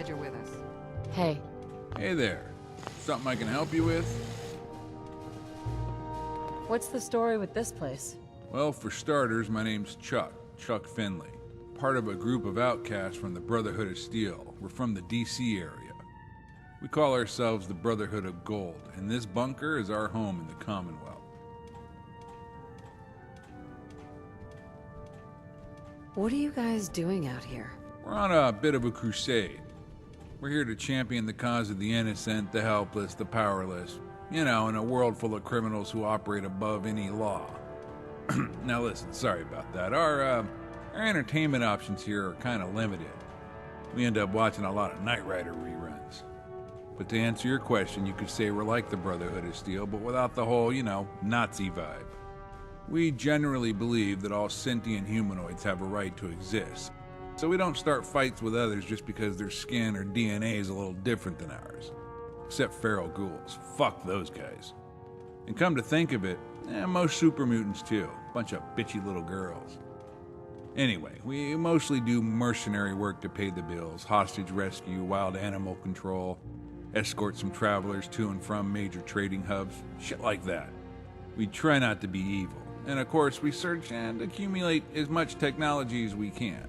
glad you're with us. Hey. Hey there. Something I can help you with? What's the story with this place? Well, for starters, my name's Chuck Finley. Part of a group of outcasts from the Brotherhood of Steel. We're from the DC area. We call ourselves the Brotherhood of Gold, and this bunker is our home in the Commonwealth. What are you guys doing out here? We're on a bit of a crusade. We're here to champion the cause of the innocent, the helpless, the powerless. You know, in a world full of criminals who operate above any law. Now listen, sorry about that. Our entertainment options here are kind of limited. We end up watching a lot of Knight Rider reruns. But to answer your question, you could say we're like the Brotherhood of Steel, but without the whole, Nazi vibe. We generally believe that all sentient humanoids have a right to exist. So we don't start fights with others just because their skin or DNA is a little different than ours. Except feral ghouls. Fuck those guys. And come to think of it, most super mutants too. Bunch of bitchy little girls. Anyway, we mostly do mercenary work to pay the bills, hostage rescue, wild animal control, escort some travelers to and from major trading hubs, shit like that. We try not to be evil. And of course, we search and accumulate as much technology as we can.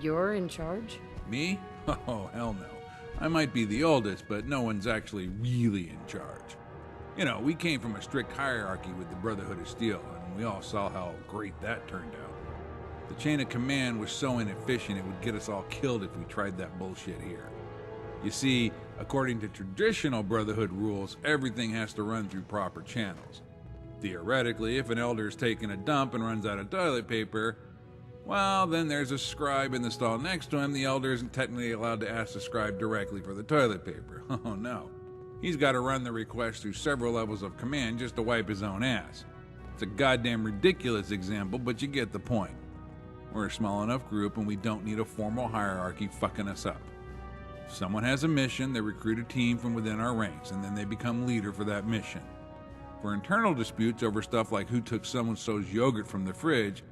You're in charge? Me? Oh, hell no. I might be the oldest, but no one's actually really in charge. We came from a strict hierarchy with the Brotherhood of Steel, and we all saw how great that turned out. The chain of command was so inefficient it would get us all killed if we tried that bullshit here. You see, according to traditional Brotherhood rules, everything has to run through proper channels. Theoretically, if an elder is taking a dump and runs out of toilet paper, well, then there's a scribe in the stall next to him. The elder isn't technically allowed to ask the scribe directly for the toilet paper. Oh no. He's got to run the request through several levels of command just to wipe his own ass. It's a goddamn ridiculous example, but you get the point. We're a small enough group and we don't need a formal hierarchy fucking us up. If someone has a mission, they recruit a team from within our ranks, and then they become leader for that mission. For internal disputes over stuff like who took so-and-so's yogurt from the fridge,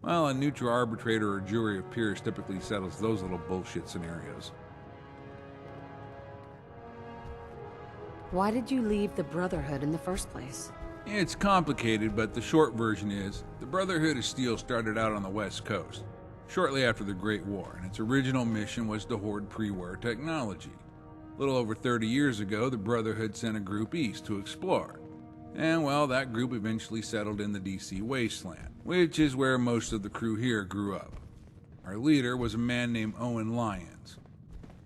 well, a neutral arbitrator or jury of peers typically settles those little bullshit scenarios. Why did you leave the Brotherhood in the first place? It's complicated, but the short version is, the Brotherhood of Steel started out on the West Coast, shortly after the Great War, and its original mission was to hoard pre-war technology. A little over 30 years ago, the Brotherhood sent a group east to explore. And well, that group eventually settled in the DC wasteland, which is where most of the crew here grew up. Our leader was a man named Owen Lyons.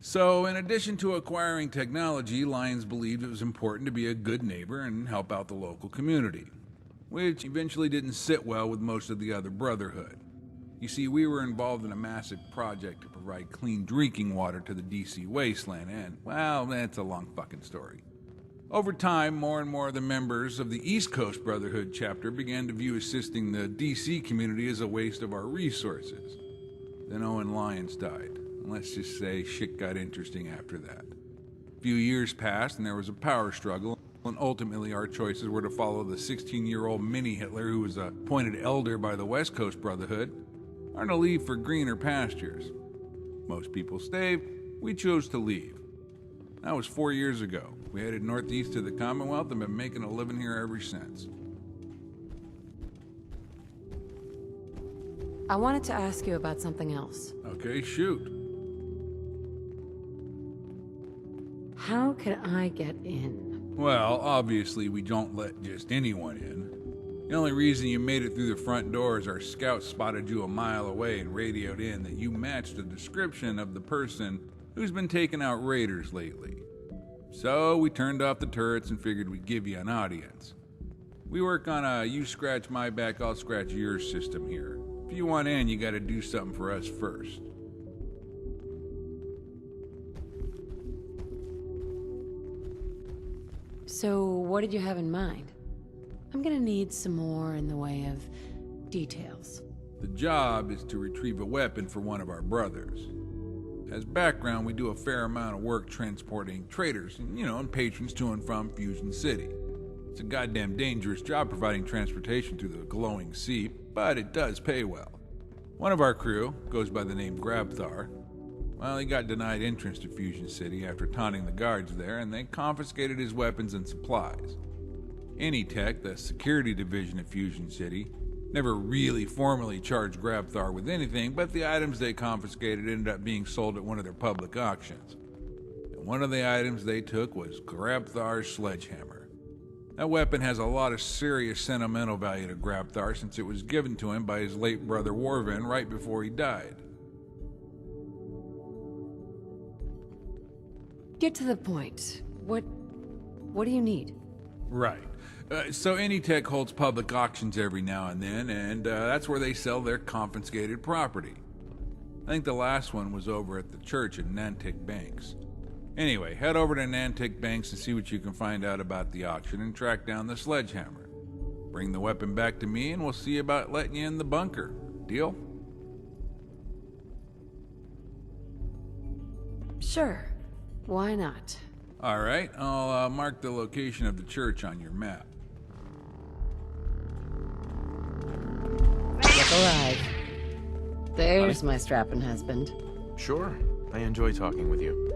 So, in addition to acquiring technology, Lyons believed it was important to be a good neighbor and help out the local community, which eventually didn't sit well with most of the other Brotherhood. You see, we were involved in a massive project to provide clean drinking water to the DC wasteland, and, well, that's a long fucking story. Over time, more and more of the members of the East Coast Brotherhood chapter began to view assisting the DC community as a waste of our resources. Then Owen Lyons died. Let's just say shit got interesting after that. A few years passed and there was a power struggle, and ultimately our choices were to follow the 16-year-old mini-Hitler who was appointed elder by the West Coast Brotherhood, or to leave for greener pastures. Most people stayed, we chose to leave. That was 4 years ago. We headed northeast to the Commonwealth and been making a living here ever since. I wanted to ask you about something else. Okay, shoot. How could I get in? Well, obviously we don't let just anyone in. The only reason you made it through the front door is our scouts spotted you a mile away and radioed in that you matched the description of the person who's been taking out raiders lately. So we turned off the turrets and figured we'd give you an audience. We work on a you scratch my back, I'll scratch yours system here. If you want in, you gotta do something for us first. So, what did you have in mind? I'm gonna need some more in the way of details. The job is to retrieve a weapon for one of our brothers. As background, we do a fair amount of work transporting traders and patrons to and from Fusion City. It's a goddamn dangerous job providing transportation through the glowing sea, but it does pay well. One of our crew goes by the name Grabthar. Well, he got denied entrance to Fusion City after taunting the guards there, and they confiscated his weapons and supplies. Anytech, the security division of Fusion City, never really formally charged Grabthar with anything, but the items they confiscated ended up being sold at one of their public auctions. And one of the items they took was Grabthar's sledgehammer. That weapon has a lot of serious sentimental value to Grabthar since it was given to him by his late brother Warvin right before he died. Get to the point. What do you need? Right. So Anytech holds public auctions every now and then, and that's where they sell their confiscated property. I think the last one was over at the church in Nantic Banks. Anyway, head over to Nantic Banks and see what you can find out about the auction and track down the sledgehammer. Bring the weapon back to me and we'll see about letting you in the bunker. Deal? Sure. Why not? Alright, I'll mark the location of the church on your map. Look alive. There's my strapping husband. Sure. I enjoy talking with you.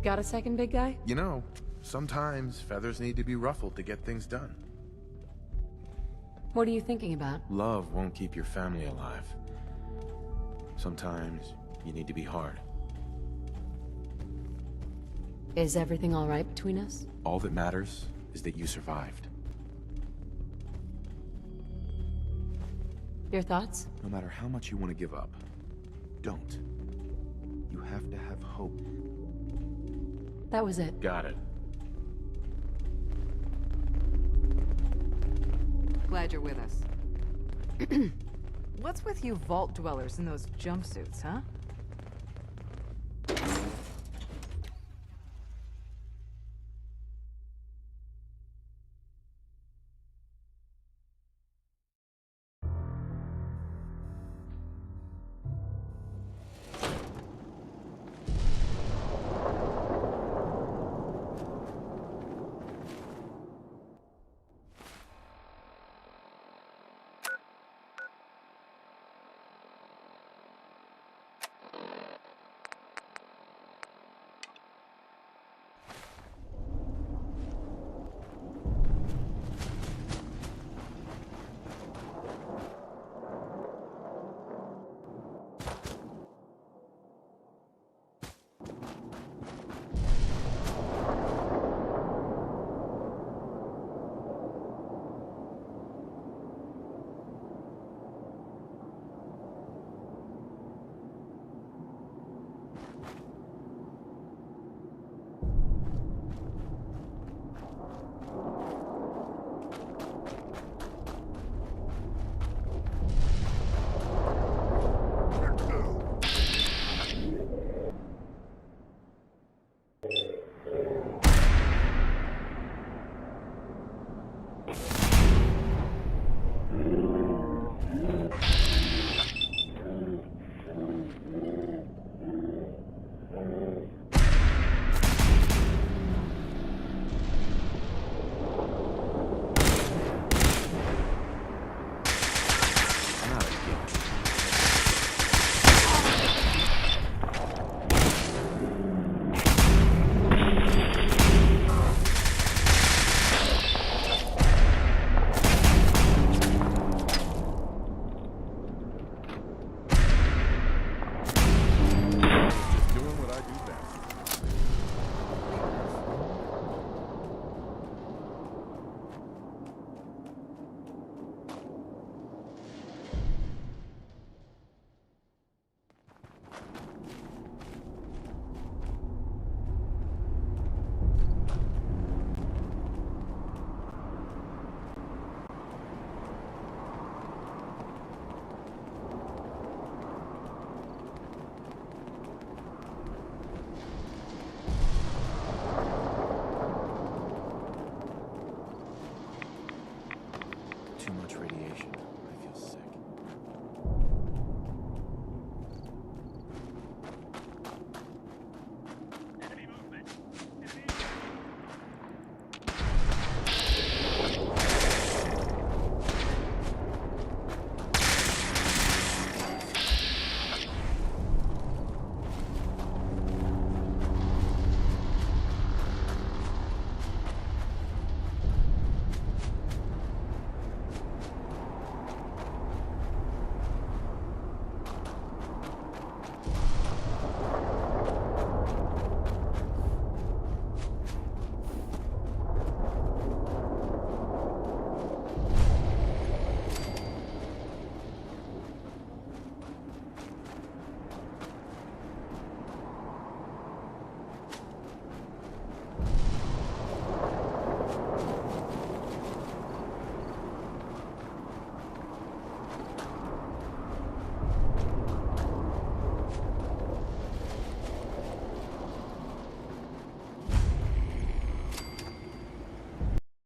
Got a second, big guy? You know, sometimes feathers need to be ruffled to get things done. What are you thinking about? Love won't keep your family alive. Sometimes you need to be hard. Is everything all right between us? All that matters is that you survived. Your thoughts? No matter how much you want to give up, don't. You have to have hope. That was it. Got it. Glad you're with us. What's with you vault dwellers in those jumpsuits, huh?